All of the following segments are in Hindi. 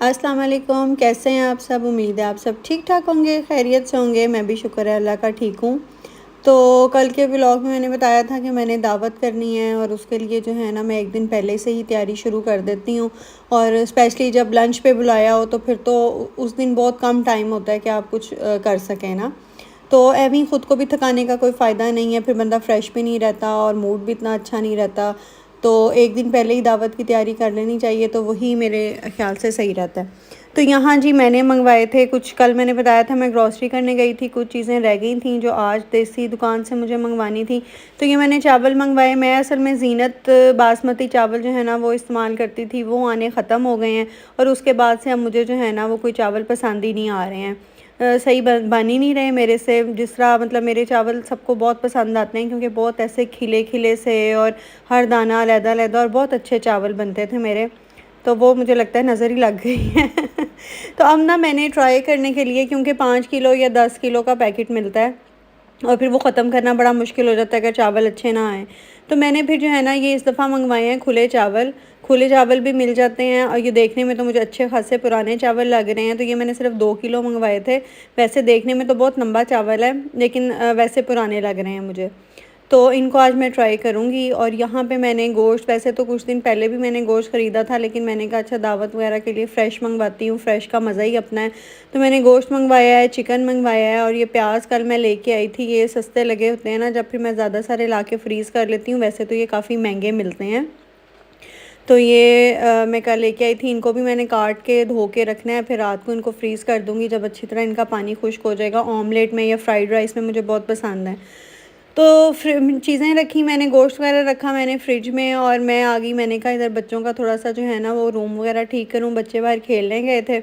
अस्सलाम वालेकुम, कैसे हैं आप सब? उम्मीद है आप सब ठीक ठाक होंगे, खैरियत से होंगे। मैं भी शुक्र है अल्लाह का ठीक हूँ। तो कल के व्लॉग में मैंने बताया था कि मैंने दावत करनी है और उसके लिए जो है ना मैं एक दिन पहले से ही तैयारी शुरू कर देती हूँ। और स्पेशली जब लंच पे बुलाया हो तो फिर तो उस दिन बहुत कम टाइम होता है कि आप कुछ कर सकें ना। तो ऐਵੇਂ ही ख़ुद को भी थकाने का कोई फ़ायदा नहीं है, फिर बंदा फ्रेश भी नहीं रहता और मूड भी इतना अच्छा नहीं रहता। तो एक दिन पहले ही दावत की तैयारी कर लेनी चाहिए, तो वही मेरे ख़्याल से सही रहता है। तो यहाँ जी मैंने मंगवाए थे कुछ, कल मैंने बताया था मैं ग्रॉसरी करने गई थी, कुछ चीज़ें रह गई थी जो आज देसी दुकान से मुझे मंगवानी थी। तो ये मैंने चावल मंगवाए। मैं असल में ज़ीनत बासमती चावल जो है ना वो इस्तेमाल करती थी, वो आने ख़त्म हो गए हैं और उसके बाद से अब मुझे जो है ना वो कोई चावल पसंद ही नहीं आ रहे हैं। सही बन ही नहीं रहे मेरे से, जिस तरह मतलब मेरे चावल सबको बहुत पसंद आते हैं क्योंकि बहुत ऐसे खिले खिले से और हर दाना अलग-अलग और बहुत अच्छे चावल बनते थे मेरे। तो वो मुझे लगता है नज़र ही लग गई है। तो अब ना मैंने ट्राई करने के लिए, क्योंकि 5 किलो या 10 किलो का पैकेट मिलता है और फिर वो ख़त्म करना बड़ा मुश्किल हो जाता है अगर चावल अच्छे ना आएँ। तो मैंने फिर जो है ना ये इस दफ़ा मंगवाए हैं खुले चावल। खुले चावल भी मिल जाते हैं और ये देखने में तो मुझे अच्छे ख़ासे पुराने चावल लग रहे हैं। तो ये मैंने सिर्फ़ 2 किलो मंगवाए थे। वैसे देखने में तो बहुत लंबा चावल है, लेकिन वैसे पुराने लग रहे हैं मुझे। तो इनको आज मैं ट्राई करूँगी। और यहाँ पे मैंने गोश्त, वैसे तो कुछ दिन पहले भी मैंने गोश्त ख़रीदा था, लेकिन मैंने कहा अच्छा दावत वगैरह के लिए फ़्रेश मंगवाती हूँ, फ़्रेश का मज़ा ही अपना है। तो मैंने गोश्त मंगवाया है, चिकन मंगवाया है और ये प्याज कल मैं लेके आई थी। ये सस्ते लगे होते हैं ना जब, फिर मैं ज़्यादा सारे ला के फ्रीज़ कर लेती हूँ। वैसे तो ये काफ़ी महंगे मिलते हैं। तो ये मैं कल लेके आई थी। इनको भी मैंने काट के धो के रखना है, फिर रात को इनको फ्रीज़ कर दूँगी जब अच्छी तरह इनका पानी खुश्क हो जाएगा। ऑमलेट में या फ्राइड राइस में मुझे बहुत पसंद है। तो चीज़ें रखी मैंने, गोश्त वगैरह रखा मैंने फ्रिज में और मैं आ गई। मैंने कहा इधर बच्चों का थोड़ा-सा जो है ना वो रूम वगैरह ठीक करूँ। बच्चे बाहर खेलने गए थे,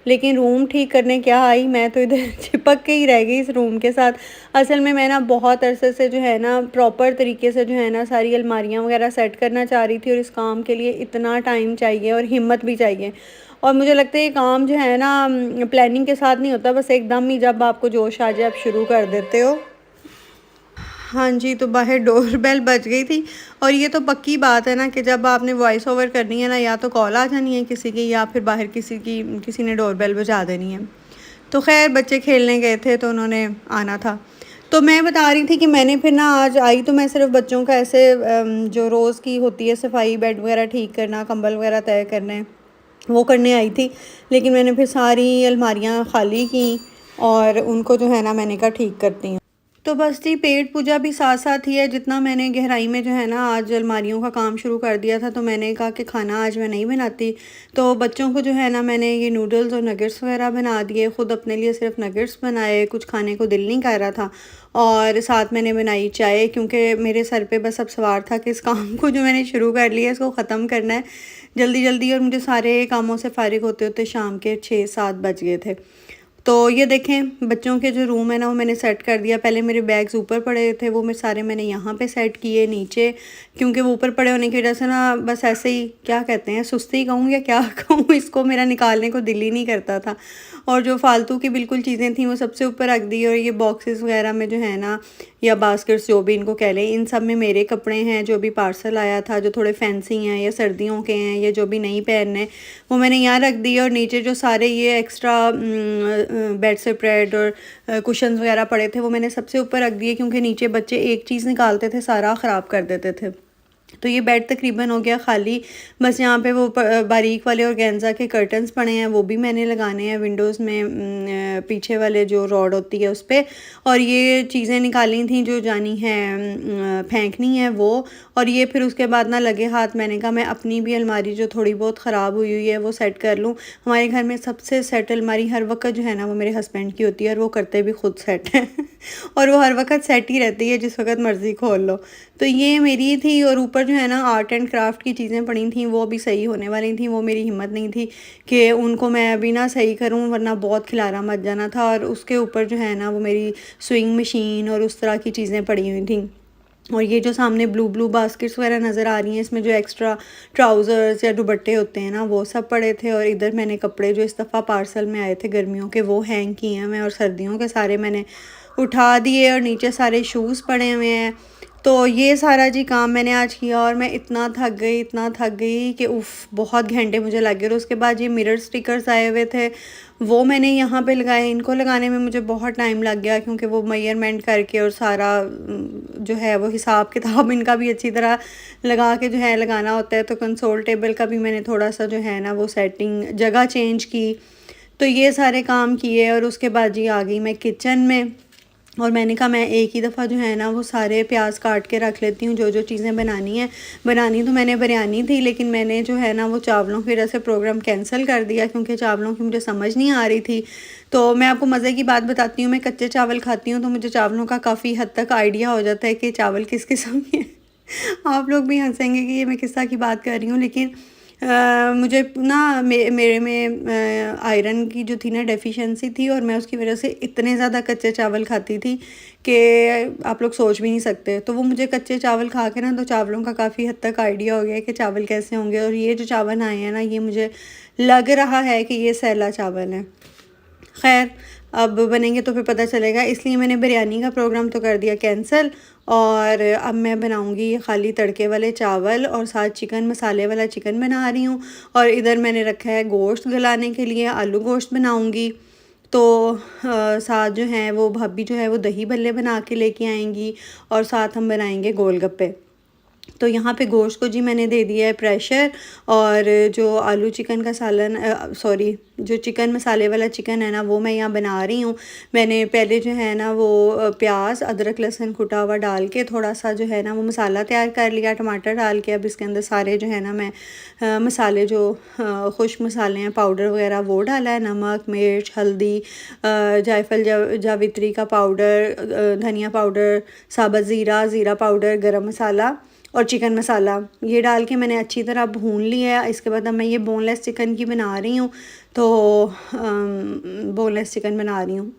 लेकिन रूम ठीक करने क्या आई, मैं तो इधर चिपक के ही रह गई इस रूम के साथ। असल में मैं ना बहुत अरसे से जो है ना प्रॉपर तरीके से जो है ना सारी अलमारियाँ वगैरह सेट करना चाह रही थी और इस काम के लिए इतना टाइम चाहिए और हिम्मत भी चाहिए। और मुझे लगता है ये काम जो है ना प्लानिंग के साथ नहीं होता, बस एकदम ही जब आपको जोश आ जाए आप शुरू कर देते हो। हाँ जी, तो बाहर डोरबेल बज गई थी। और ये तो पक्की बात है ना कि जब आपने वॉइस ओवर करनी है ना, या तो कॉल आ जानी है किसी की या फिर बाहर किसी ने डोरबेल बजा देनी है। तो ख़ैर बच्चे खेलने गए थे तो उन्होंने आना था। तो मैं बता रही थी कि मैंने फिर ना आज आई तो मैं सिर्फ़ बच्चों का ऐसे जो रोज़ की होती है सफाई, बेड वगैरह ठीक करना, कंबल वगैरह तय करने, वो करने आई थी। लेकिन मैंने फिर सारी अलमारियाँ खाली की और उनको जो है ना मैंने कहा ठीक करती हूँ। तो बस जी पेट पूजा भी साथ साथ ही है। जितना मैंने गहराई में जो है ना आज अलमारियों का काम शुरू कर दिया था, तो मैंने कहा कि खाना आज मैं नहीं बनाती। तो बच्चों को जो है ना मैंने ये नूडल्स और नगेट्स वगैरह बना दिए, ख़ुद अपने लिए सिर्फ नगेट्स बनाए, कुछ खाने को दिल नहीं कर रहा था। और साथ मैंने बनाई चाय, क्योंकि मेरे सर पे बस अब सवार था कि इस काम को जो मैंने शुरू कर लिया है इसको ख़त्म करना है जल्दी जल्दी। और मुझे सारे कामों से फ़ारिग होते होते शाम के 6-7 बज गए थे। तो ये देखें बच्चों के जो रूम है ना वो मैंने सेट कर दिया। पहले मेरे बैग्स ऊपर पड़े थे, वो मैं सारे मैंने यहाँ पे सेट किए नीचे, क्योंकि वो ऊपर पड़े होने की वजह से ना बस ऐसे ही क्या कहते हैं सुस्ती कहूँ या क्या कहूँ, इसको मेरा निकालने को दिल ही नहीं करता था। और जो फालतू की बिल्कुल चीज़ें थी वो सबसे ऊपर रख दी। और ये बॉक्सेस वगैरह में जो है ना, या बास्केट्स जो भी इनको कह लें, इन सब में मेरे कपड़े हैं जो भी पार्सल आया था, जो थोड़े फैंसी हैं या सर्दियों के हैं या जो भी नहीं पहनने, वो मैंने यहाँ रख दिए। और नीचे जो सारे ये एक्स्ट्रा बेड स्प्रेड और कुशन्स वगैरह पड़े थे वो मैंने सबसे ऊपर रख दिए, क्योंकि नीचे बच्चे एक चीज़ निकालते थे सारा ख़राब कर देते थे। तो ये बेड तकरीबन हो गया खाली। बस यहाँ पे वो बारीक वाले ऑर्गेन्जा के कर्टन्स पड़े हैं, वो भी मैंने लगाने हैं विंडोज़ में, पीछे वाले जो रॉड होती है उस पर। और ये चीज़ें निकाली थी जो जानी है फेंकनी है वो। और ये फिर उसके बाद ना लगे हाथ मैंने कहा मैं अपनी भी अलमारी जो थोड़ी बहुत ख़राब हुई हुई है वो सेट कर लूँ। हमारे घर में सबसे सेट अलमारी हर वक्त जो है ना वो मेरे हस्बैंड की होती है, और वो करते भी खुद सेट हैं। और वो हर वक्त सेट ही रहती है, जिस वक्त मर्ज़ी खोल लो। तो ये मेरी थी। और ऊपर जो है ना आर्ट एंड क्राफ्ट की चीज़ें पड़ी थी, वो भी सही होने वाली थी। वो मेरी हिम्मत नहीं थी कि उनको मैं अभी ना सही करूं, वरना बहुत खिलारा मच जाना था। और उसके ऊपर जो है ना वो मेरी स्विंग मशीन और उस तरह की चीज़ें पड़ी हुई थी। और ये जो सामने ब्लू ब्लू बास्केट्स वगैरह नज़र आ रही हैं, इसमें जो एक्स्ट्रा ट्राउज़र्स या दुपट्टे होते हैं ना वो सब पड़े थे। और इधर मैंने कपड़े जो इस दफ़ा पार्सल में आए थे गर्मियों के वो हैंग किए हैं मैं, और सर्दियों के सारे मैंने उठा दिए। और नीचे सारे शूज़ पड़े हुए हैं। तो ये सारा जी काम मैंने आज किया और मैं इतना थक गई कि उफ़ बहुत घंटे मुझे लग गए। और उसके बाद ये मिरर स्टिकर्स आए हुए थे, वो मैंने यहाँ पे लगाए। इनको लगाने में मुझे बहुत टाइम लग गया क्योंकि वो मेजरमेंट करके और सारा जो है वो हिसाब किताब इनका भी अच्छी तरह लगा के जो है लगाना होता है। तो कंसोल टेबल का भी मैंने थोड़ा सा जो है ना वो सेटिंग जगह चेंज की। तो ये सारे काम किए और उसके बाद जी आ गई मैं किचन में। और मैंने कहा मैं एक ही दफ़ा जो है ना वो सारे प्याज काट के रख लेती हूँ, जो चीज़ें बनानी है। बनानी तो मैंने बिरयानी थी, लेकिन मैंने जो है ना वो चावलों की वजह से प्रोग्राम कैंसिल कर दिया क्योंकि चावलों की मुझे समझ नहीं आ रही थी। तो मैं आपको मज़े की बात बताती हूँ, मैं कच्चे चावल खाती हूँ तो मुझे चावलों का काफ़ी हद तक आइडिया हो जाता है कि चावल किस किस्म के हैं। आप लोग भी हंसेंगे कि ये मैं किस तरह की बात कर रही हूँ, लेकिन मुझे ना मेरे में आयरन की जो थी ना डेफिशिएंसी थी, और मैं उसकी वजह से इतने ज़्यादा कच्चे चावल खाती थी कि आप लोग सोच भी नहीं सकते। तो वो मुझे कच्चे चावल खा के ना तो चावलों का काफ़ी हद तक आइडिया हो गया कि चावल कैसे होंगे। और ये जो चावल आए हैं ना, ये मुझे लग रहा है कि ये सैला चावल है। खैर, अब बनेंगे तो फिर पता चलेगा, इसलिए मैंने बिरयानी का प्रोग्राम तो कर दिया कैंसिल। और अब मैं बनाऊंगी खाली तड़के वाले चावल और साथ चिकन, मसाले वाला चिकन बना रही हूँ। और इधर मैंने रखा है गोश्त गलाने के लिए, आलू गोश्त बनाऊंगी। तो साथ जो है वो भाभी जो है वो दही भल्ले बना के लेके आएंगी और साथ हम बनाएंगे गोलगप्पे। तो यहाँ पे गोश्त को जी मैंने दे दिया है प्रेशर। और जो आलू चिकन का सालन सॉरी जो चिकन मसाले वाला चिकन है ना, वो मैं यहाँ बना रही हूँ। मैंने पहले जो है ना वो प्याज, अदरक, लहसुन कुटा हुआ डाल के थोड़ा सा जो है ना वो मसाला तैयार कर लिया, टमाटर डाल के। अब इसके अंदर सारे जो है ना मैं मसाले जो खुश्क मसाले हैं पाउडर वगैरह वो डाला है, नमक, मिर्च, हल्दी, जायफल जावित्री का पाउडर, धनिया पाउडर, साबुत ज़ीरा, ज़ीरा पाउडर, गरम मसाला और चिकन मसाला, ये डाल के मैंने अच्छी तरह भून लिया है। इसके बाद अब मैं ये बोनलेस चिकन की बना रही हूँ। तो बोनलेस चिकन बना रही हूँ।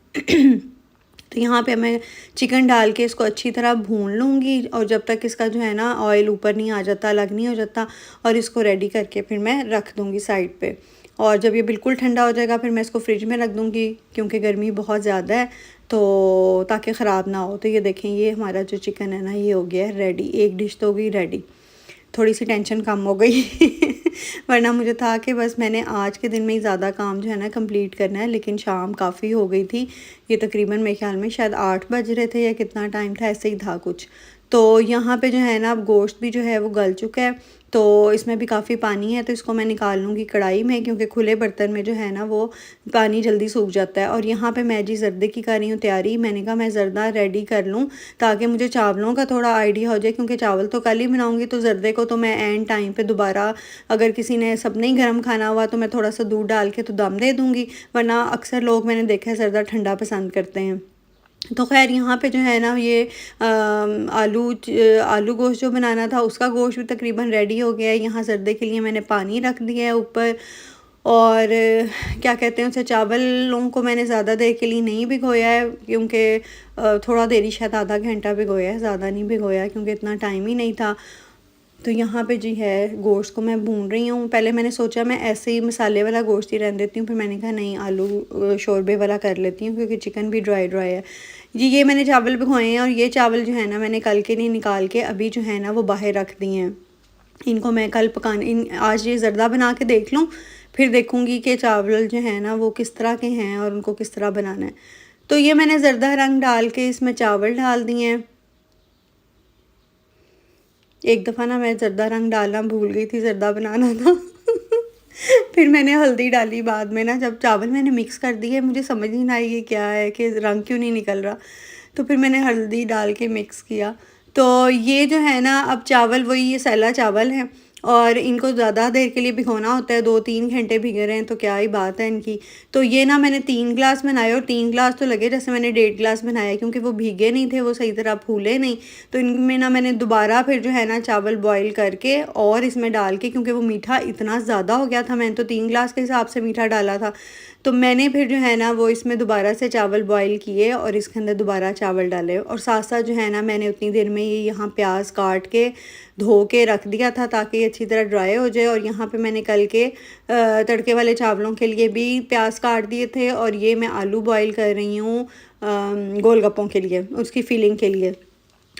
तो यहाँ पे मैं चिकन डाल के इसको अच्छी तरह भून लूँगी, और जब तक इसका जो है ना ऑयल ऊपर नहीं आ जाता, अलग नहीं हो जाता, और इसको रेडी करके फिर मैं रख दूँगी साइड पे। और जब ये बिल्कुल ठंडा हो जाएगा फिर मैं इसको फ्रिज में रख दूँगी क्योंकि गर्मी बहुत ज़्यादा है, तो ताकि ख़राब ना हो। तो ये देखें, ये हमारा जो चिकन है ना ये हो गया है रेडी। एक डिश तो हो गई रेडी, थोड़ी सी टेंशन कम हो गई। वरना मुझे था कि बस मैंने आज के दिन में ही ज़्यादा काम जो है ना कंप्लीट करना है, लेकिन शाम काफ़ी हो गई थी। ये तकरीबन मेरे ख्याल में शायद 8 बज रहे थे या कितना टाइम था, ऐसे ही था कुछ। तो यहाँ पे जो है ना अब गोश्त भी जो है वो गल चुका है, तो इसमें भी काफ़ी पानी है, तो इसको मैं निकाल लूँगी कढ़ाई में क्योंकि खुले बर्तन में जो है ना वो पानी जल्दी सूख जाता है। और यहाँ पे मैं जी ज़र्दे की कर रही हूँ तैयारी। मैंने कहा मैं ज़र्दा रेडी कर लूँ ताकि मुझे चावलों का थोड़ा आइडिया हो जाए, क्योंकि चावल तो कल ही बनाऊँगी, तो ज़र्दे को तो मैं एंड टाइम पे दोबारा, अगर किसी ने सबने ही गर्म खाना हुआ तो मैं थोड़ा सा दूध डाल के तो दम दे दूँगी, वरना अक्सर लोग मैंने देखा है ज़र्दा ठंडा पसंद करते हैं। तो खैर यहाँ पे जो है ना ये आलू गोश्त जो बनाना था उसका गोश्त भी तकरीबन रेडी हो गया है। यहाँ ज़र्दे के लिए मैंने पानी रख दिया है ऊपर। और क्या कहते हैं उसे, चावलों को मैंने ज़्यादा देर के लिए नहीं भिगोया है क्योंकि थोड़ा देरी, शायद आधा घंटा भिगोया है, ज़्यादा नहीं भिगोया क्योंकि इतना टाइम ही नहीं था। तो यहाँ पे जी है गोश्त को मैं भून रही हूँ। पहले मैंने सोचा मैं ऐसे ही मसाले वाला गोश्त ही रहने देती हूँ, फिर मैंने कहा नहीं, आलू शोरबे वाला कर लेती हूँ क्योंकि चिकन भी ड्राई ड्राई है जी। ये मैंने चावल भिगोए हैं, और ये चावल जो है ना मैंने कल के नहीं निकाल के अभी जो है ना वो बाहर रख दिए हैं। इनको मैं कल आज ये ज़र्दा बना के देख लूँ, फिर देखूँगी कि चावल जो है ना वो किस तरह के हैं और उनको किस तरह बनाना है। तो ये मैंने ज़र्दा रंग डाल के इसमें चावल डाल दिए हैं। एक दफ़ा ना मैं ज़र्दा रंग डालना भूल गई थी, ज़र्दा बनाना था। फिर मैंने हल्दी डाली बाद में ना, जब चावल मैंने मिक्स कर दिए मुझे समझ ही नहीं आई ये क्या है कि रंग क्यों नहीं निकल रहा, तो फिर मैंने हल्दी डाल के मिक्स किया। तो ये जो है ना अब चावल वही ये सैला चावल है, और इनको ज़्यादा देर के लिए भिगोना होता है, 2-3 घंटे भिगे रहे हैं तो क्या ही बात है इनकी। तो ये ना मैंने 3 गिलास बनाए, और 3 गिलास तो लगे जैसे मैंने 1.5 गिलास बनाया क्योंकि वो भीगे नहीं थे, वो सही तरह फूले नहीं। तो इनमें ना मैंने दोबारा फिर जो है ना चावल बॉईल करके और इसमें डाल के, क्योंकि वो मीठा इतना ज़्यादा हो गया था, मैंने तो 3 गिलास के हिसाब से मीठा डाला था, तो मैंने फिर जो है ना वो इसमें दोबारा से चावल बॉईल किए और इसके अंदर दोबारा चावल डाले। और साथ साथ जो है ना मैंने उतनी देर में ये यहाँ प्याज काट के धो के रख दिया था ताकि अच्छी तरह ड्राई हो जाए। और यहाँ पे मैंने कल के तड़के वाले चावलों के लिए भी प्याज काट दिए थे, और ये मैं आलू बॉईल कर रही हूँ गोलगप्पों के लिए, उसकी फीलिंग के लिए।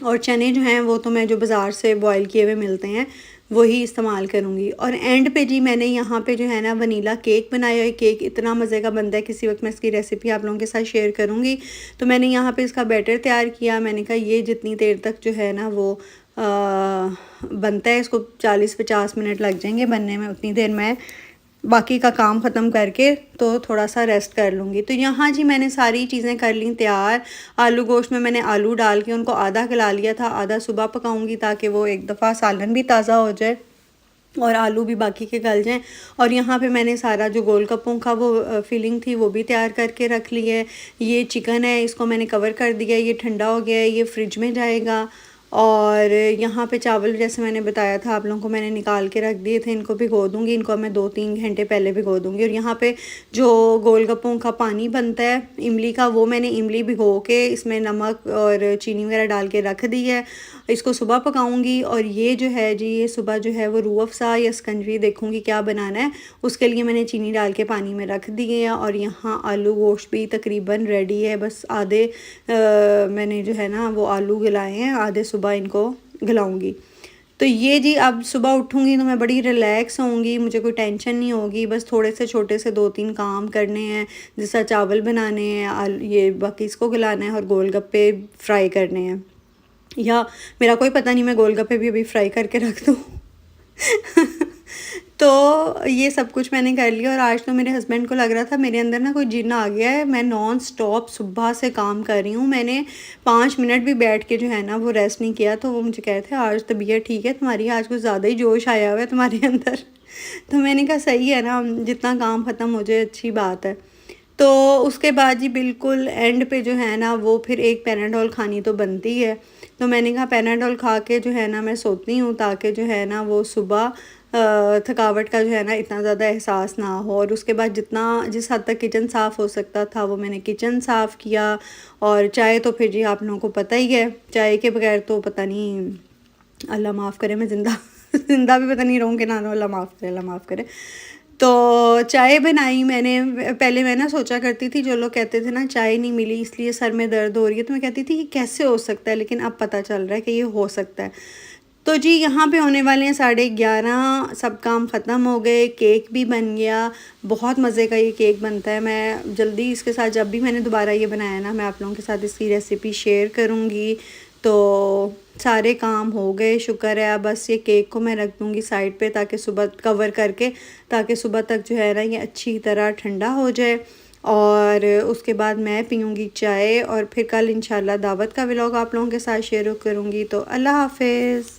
और चने जो हैं वो तो मैं जो बाज़ार से बॉयल किए हुए मिलते हैं वही इस्तेमाल करूँगी। और एंड पे जी मैंने यहाँ पे जो है ना वनीला केक बनाया है। केक इतना मज़े का बनता है, किसी वक्त मैं इसकी रेसिपी आप लोगों के साथ शेयर करूँगी। तो मैंने यहाँ पे इसका बैटर तैयार किया। मैंने कहा ये जितनी देर तक जो है ना वो बनता है, इसको 40-50 मिनट लग जाएंगे बनने में, उतनी देर मैं बाकी का काम ख़त्म करके तो थोड़ा सा रेस्ट कर लूँगी। तो यहाँ जी मैंने सारी चीज़ें कर ली तैयार। आलू गोश्त में मैंने आलू डाल के उनको आधा गला लिया था, आधा सुबह पकाऊंगी ताकि वो एक दफ़ा सालन भी ताज़ा हो जाए और आलू भी बाकी के गल जाएं। और यहाँ पे मैंने सारा जो गोलगप्पों का वो फिलिंग थी वो भी तैयार करके रख ली है। ये चिकन है, इसको मैंने कवर कर दिया, ये ठंडा हो गया है, ये फ्रिज में जाएगा। और यहाँ पे चावल जैसे मैंने बताया था आप लोगों को, मैंने निकाल के रख दिए थे, इनको भिगो दूँगी। इनको मैं 2-3 घंटे पहले भिगो दूँगी। और यहाँ पे जो गोलगप्पों का पानी बनता है इमली का, वो मैंने इमली भिगो के इसमें नमक और चीनी वगैरह डाल के रख दी है। इसको सुबह पकाऊंगी। और ये जो है जी, ये सुबह जो है वो रूह अफ़ज़ा या शिकंजी देखूंगी क्या बनाना है, उसके लिए मैंने चीनी डाल के पानी में रख दिए हैं। और यहाँ आलू गोश्त भी तकरीबन रेडी है, बस आधे मैंने जो है ना वो आलू गलाए हैं, आधे सुबह इनको गलाऊंगी। तो ये जी अब सुबह उठूँगी तो मैं बड़ी रिलैक्स होंगी, मुझे कोई टेंशन नहीं होगी। बस थोड़े से छोटे से 2-3 काम करने हैं, जैसा चावल बनाने हैं, ये बाकी इसको गलाना है और गोलगप्पे फ्राई करने हैं। या मेरा कोई पता नहीं, मैं गोलगप्पे भी अभी फ्राई करके रख दूँ। तो ये सब कुछ मैंने कर लिया। और आज तो मेरे हस्बैंड को लग रहा था मेरे अंदर ना कोई जिन्न आ गया है। मैं नॉन स्टॉप सुबह से काम कर रही हूँ, मैंने 5 मिनट भी बैठ के जो है ना वो रेस्ट नहीं किया। तो वो मुझे कह रहे थे आज तबीयत ठीक है तुम्हारी, आज कुछ ज़्यादा ही जोश आया हुआ है तुम्हारे अंदर। तो मैंने कहा सही है ना, जितना काम ख़त्म हो जाए अच्छी बात है। तो उसके बाद जी बिल्कुल एंड पे जो है ना वो फिर एक पैनाडोल खानी तो बनती है। तो मैंने कहा पैनाडोल खा के जो है ना मैं सोती हूँ, ताकि जो है ना वो सुबह थकावट का जो है ना इतना ज़्यादा एहसास ना हो। और उसके बाद जिस हद तक किचन साफ़ हो सकता था वो मैंने किचन साफ़ किया। और चाय तो फिर जी आप लोगों को पता ही है, चाय के बगैर तो पता नहीं, अल्लाह माफ़ करे मैं ज़िंदा ज़िंदा भी पता नहीं रहूँ कि ना, अल्लाह माफ़ करे, अल्लाह माफ़ करे। तो चाय बनाई मैंने। पहले मैं ना सोचा करती थी, जो लोग कहते थे ना चाय नहीं मिली इसलिए सर में दर्द हो रही है, तो मैं कहती थी ये कैसे हो सकता है, लेकिन अब पता चल रहा है कि ये हो सकता है। तो जी यहाँ पे होने वाले हैं 11:30, सब काम ख़त्म हो गए, केक भी बन गया। बहुत मज़े का ये केक बनता है। मैं जल्दी इसके साथ जब भी मैंने दोबारा ये बनाया ना, मैं आप लोगों के साथ इसकी रेसिपी शेयर करूँगी। तो सारे काम हो गए, शुक्र है। अब बस ये केक को मैं रख दूँगी साइड पे, ताकि सुबह कवर करके, ताकि सुबह तक जो है ना ये अच्छी तरह ठंडा हो जाए। और उसके बाद मैं पीऊँगी चाय। और फिर कल इंशाल्लाह दावत का व्लॉग आप लोगों के साथ शेयर करूँगी। तो अल्लाह हाफ़िज़।